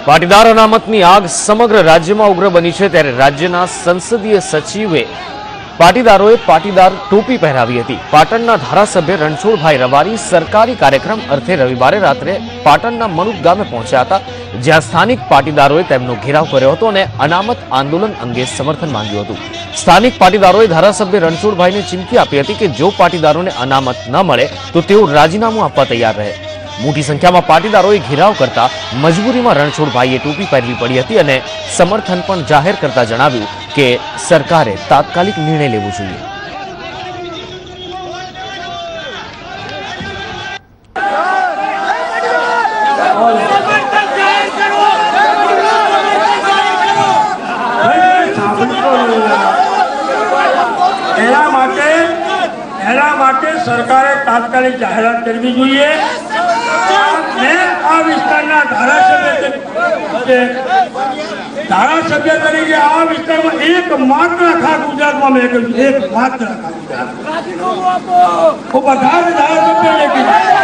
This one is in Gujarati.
પાટીદાર અનામતની આગ સમગ્ર રાજ્યમાં ઉગ્ર બની છે ત્યારે રાજ્યના સંસદીય સચિવે પાટીદારોએ પાટીદાર ટોપી પહેરાવી હતી। પાટણના ધારાસભ્ય રણછોડભાઈ રબારી સરકારી કાર્યક્રમ અર્થે રવિવારે રાત્રે પાટણના મણુક ગામે પહોંચ્યા હતા, જ્યાં સ્થાનિક પાટીદારોએ તેમનો ઘેરાવ કર્યો હતો અને અનામત આંદોલન અંગે સમર્થન માંગ્યું હતું। સ્થાનિક પાટીદારોએ ધારાસભ્ય રણછોડભાઈને ચીમકી આપી હતી કે જો પાટીદારોને અનામત ન મળે તો તેઓ રાજીનામું આપવા તૈયાર રહે। મોટી સંખ્યામાં પાટીદારોએ ઘેરાવ કરતા મજબૂરીમાં રણછોડભાઈએ ટોપી પહેરવી પડી હતી અને સમર્થન પણ જાહેર કરતા જણાવ્યું કે સરકારે તાત્કાલિક નિર્ણય લેવો જોઈએ। એના માટે સરકારે તાત્કાલિક જાહેરાત કરવી જોઈએ। મેં આ વિસ્તારના ધારાસભ્ય તરીકે આ વિસ્તારમાં એકમાત્ર આખા ગુજરાતમાં મેં કહ્યું, એકમાત્ર આખા ગુજરાત હું બધા જ ધારાસભ્યોને કીધું